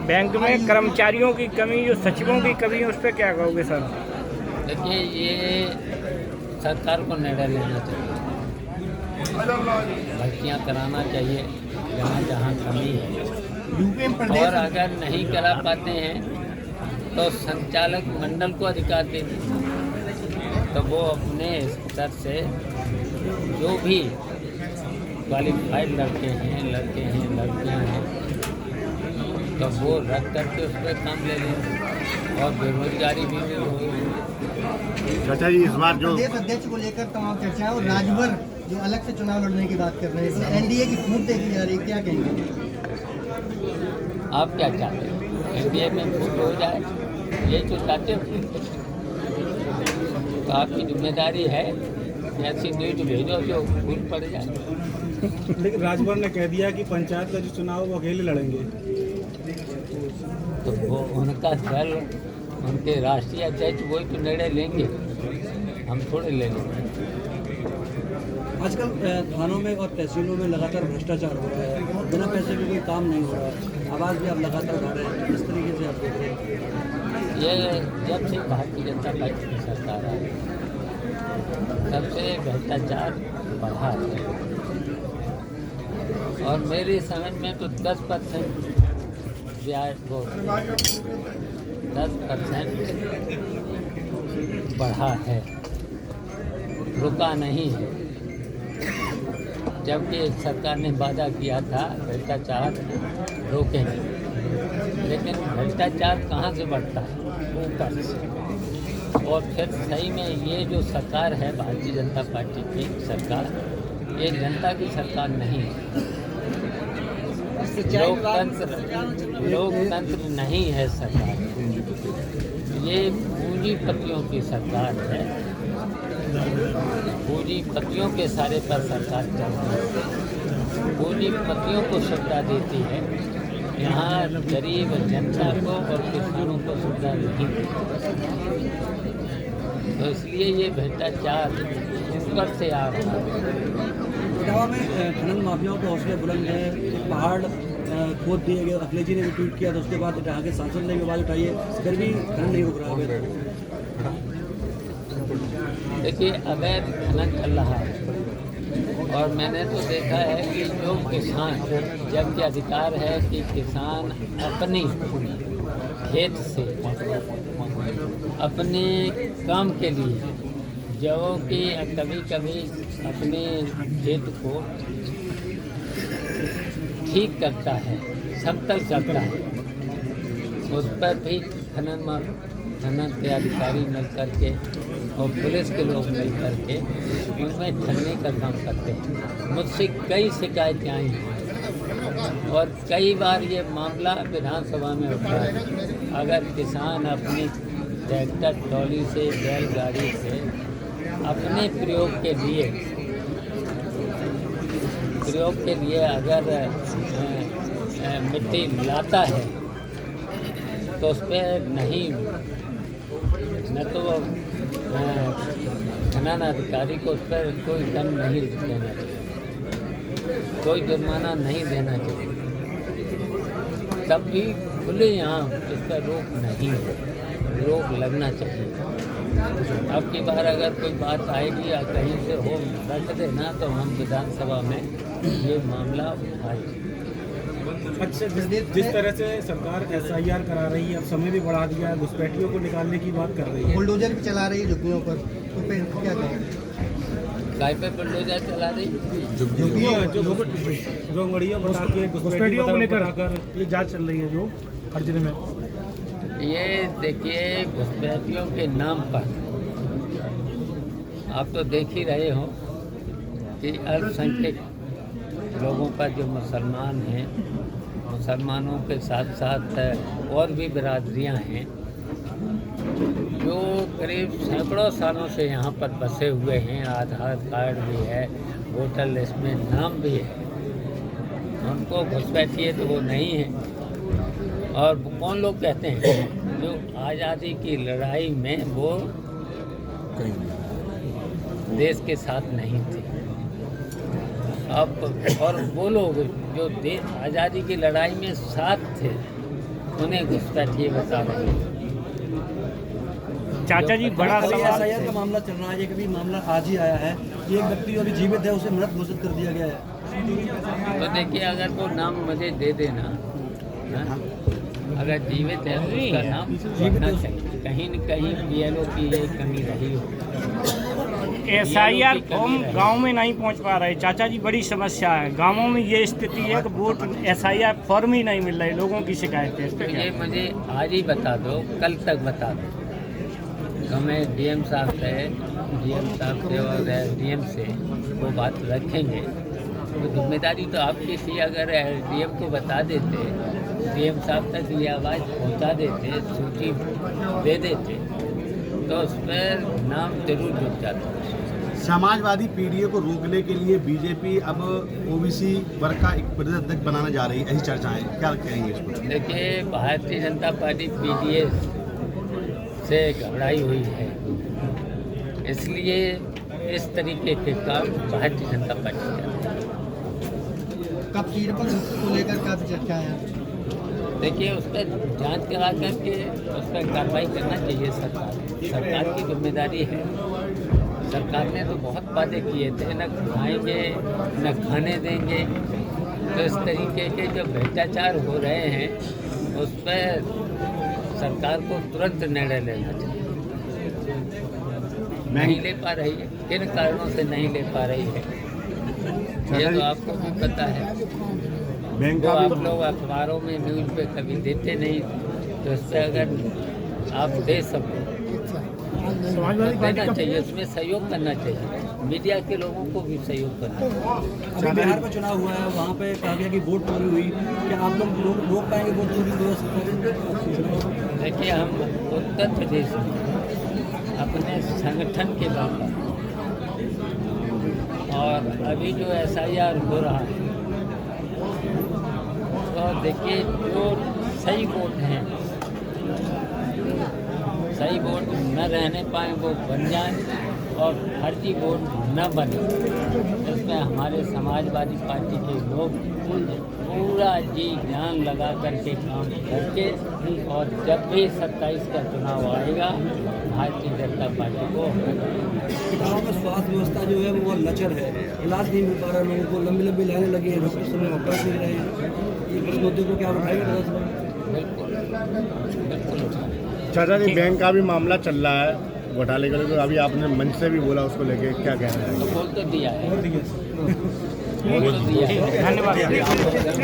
Bank में कर्मचारियों की कमी, जो सचिवों की कमी है, उस पर क्या कहोगे सर? देखिए, ये सरकार को निर्णय लेना चाहिए, भर्तियाँ कराना चाहिए जहाँ जहाँ कमी है, और अगर नहीं करा पाते हैं तो संचालक मंडल को अधिकार दे दें, तो वो अपने स्तर से जो भी क्वालिफाइड लड़कियाँ हैं तो वो रख करके उस पर काम ले लें, और बेरोजगारी भी होगी। चाचा जी, इस बार जो प्रदेश अध्यक्ष को लेकर तमाम चर्चाएं, और राजभर जो अलग से चुनाव लड़ने की बात कर रहे हैं, एनडीए की फूट देखी जा रही है, क्या कहेंगे? आप क्या चाहते हैं? एनडीए में फूट हो जाए, ये जो चाहते हो? तो आपकी जिम्मेदारी है ऐसी न्यूज भेजो जो फूट पड़ जाए। लेकिन राजभर ने कह दिया कि पंचायत का जो चुनाव वो अकेले लड़ेंगे। तो वो उनका दल, उनके राष्ट्रीय अध्यक्ष वही तो निर्णय लेंगे, हम थोड़े ले लेंगे। आजकल थानों में और तहसीलों में लगातार भ्रष्टाचार हो रहा है, बिना पैसे के कोई काम नहीं हो रहा है, आवाज़ भी आप लगातार उठा रहे हैं, किस तरीके से आप देख रहे हैं? ये जब से भारतीय जनता पार्टी की सरकार आई तब से भ्रष्टाचार बढ़ा है, और मेरी समझ में तो 10% ब्याज वो 10% बढ़ा है, रुका नहीं है। जबकि सरकार ने वादा किया था भ्रष्टाचार रोकेंगे, लेकिन भ्रष्टाचार कहाँ से बढ़ता है? ऊपर से। और फिर सही में ये जो सरकार है भारतीय जनता पार्टी की सरकार, ये जनता की सरकार नहीं है, लोकतंत्र नहीं है सरकार, ये पूंजीपतियों की सरकार है, पूंजीपतियों के सारे पर सरकार चलती है, पूंजीपतियों को सुविधा देती है, यहाँ गरीब जनता को और किसानों को सुविधा नहीं देती। तो इसलिए ये भ्रष्टाचार ऊपर से आ रहा है। इटावा में खनन माफियाओं के हौसले बुलंद हैं, पहाड़ खोद दिए गए, अखिलेश जी ने भी ट्वीट किया था, उसके बाद यहाँ के सांसद ने भी आवाज़ उठाई है, फिर भी खनन नहीं रुक रहा है। देखिए, अवैध खनन चल रहा है, और मैंने तो देखा है कि जो किसान, जबकि अधिकार है कि किसान अपनी खेत से अपने काम के लिए, जो कि कभी कभी अपने खेत को ठीक करता है, समतल करता है, उस पर भी खनन के अधिकारी मिल करके और पुलिस के लोग मिल करके उनमें खनने का काम करते हैं। मुझसे कई शिकायतें आई हैं, और कई बार ये मामला विधानसभा में उठा है। अगर किसान अपनी ट्रैक्टर ट्रॉली से, बैलगाड़ी से अपने प्रयोग के लिए अगर मिट्टी मिलाता है तो उस पर नहीं, न तो खनन अधिकारी को उस पर कोई दंड नहीं देना चाहिए, कोई जुर्माना नहीं देना चाहिए, तब भी खुलेआम इस पर रोक लगना चाहिए। अब की बार अगर कोई बात आएगी या कहीं से हो रख देना, तो हम विधानसभा में ये मामला उठाएंगे। अच्छा, जिस तरह से सरकार SIR करा रही है, अब समय भी बढ़ा दिया है, घुसपैठियों को निकालने की बात कर रही है, बुलडोजर भी चला रही है झुग्गियों पर, तो फिर क्या कहेंगे? काय पे बुलडोजर चला रही? जो गड़िया बता के घुसपैठियों को लेकर आकर ये जांच चल रही है जो हर जिले में। ये देखिए, घुसपैठियों के नाम पर आप तो देख ही रहे हो कि अल्पसंख्यक लोगों पर, जो मुसलमान हैं, मुसलमानों के साथ साथ और भी बिरादरियां हैं, जो करीब सैकड़ों सालों से यहाँ पर बसे हुए हैं, आधार कार्ड भी है, वोटर लिस्ट में नाम भी है, उनको घुसपैठिए तो वो नहीं है। और कौन लोग कहते हैं जो आज़ादी की लड़ाई में वो देश के साथ नहीं थे, अब और वो लोग जो देश आज़ादी की लड़ाई में साथ थे उन्हें घुसपैठिए बता रहे हैं। चाचा जी बड़ा सवाल एसआईआर का मामला चल रहा है, ये कभी मामला आज ही आया है, ये एक व्यक्ति जो अभी जीवित है उसे मृत घोषित कर दिया गया है। तो देखिए, अगर वो नाम मुझे दे देना, हाँ? अगर जीवित है तो उसका नाम होना चाहिए। कहीं न कहीं बीएलओ की ये कमी रही हो। एसआईआर फॉर्म गांव में नहीं पहुंच पा रहे चाचा जी, बड़ी समस्या है। गांवों में ये स्थिति है कि वोट एसआईआर फॉर्म ही नहीं मिल रहे, लोगों की शिकायत है। इस पे क्या? ये मुझे आज ही बता दो, कल तक बता दो। तो मैं डीएम साहब से और डीएम से वो बात रखेंगे। तो जिम्मेदारी तो आपकी थी, अगर डीएम को बता देते, डीएम साहब तक ये आवाज़ पहुंचा देते, सूची दे देते, तो उस पर नाम जरूर जुट जाता। समाजवादी पीडीए को रोकने के लिए बीजेपी अब ओबीसी वर्ग का एक प्रदेश अध्यक्ष बनाने जा रही है, ऐसी चर्चाएं, क्या कहेंगे इस पर? देखिए, भारतीय जनता पार्टी पीडीए से घबराई हुई है, इसलिए इस तरीके के काम भारतीय जनता पार्टी करती है। कब सीट पर को लेकर क्या चर्चा है? देखिए, उस पर जांच करा करके उस पर कार्रवाई करना चाहिए। सरकार की जिम्मेदारी है। सरकार ने तो बहुत वादे किए थे, न खाएंगे न खाने देंगे। तो इस तरीके के जो भ्रष्टाचार हो रहे हैं उस पर सरकार को तुरंत निर्णय लेना चाहिए। नहीं ले पा रही है, किन कारणों से नहीं ले पा रही है ये तो आपको भी पता है। तो आप लोग अखबारों में न्यूज़ पे कभी देते नहीं, तो इससे अगर आप दे सको तो देना चाहिए, उसमें सहयोग करना चाहिए। मीडिया के लोगों को भी सहयोग करना चाहिए। अभी बिहार में चुनाव हुआ है, वहाँ पे कहा गया कि वोट चोरी हुई, क्या आप लोग रोक पाएंगे वोट चोरी 2017? देखिए, हम उत्तर प्रदेश में अपने संगठन के बारे और अभी जो एसआईआर हो रहा है, तो देखिए, जो सही वोट हैं, सही वोट न रहने पाए वो बन जाएं और फर्जी वोट न बने। इसमें हमारे समाजवादी पार्टी के लोग पूरा जी जान लगा करके काम करके, और जब भी 27 का चुनाव आएगा भारतीय जनता पार्टी को। गाँव में स्वास्थ्य व्यवस्था जो है वो लचर है, इलाज नहीं मिल पा रहा है, लोगों को लंबी लंबी लाइनें लगी है, डॉक्टर समय ऑपरेट नहीं रहे हैं। इस मुद्दे को क्या उठाएंगे? बिल्कुल बिल्कुल। चाचा जी, बैंक का भी मामला चल रहा है घोटाले के लिए, तो अभी आपने मंच से भी बोला, उसको लेके क्या कहना है? तो बोल तो दिया है, बोल तो दिया है। धन्यवाद।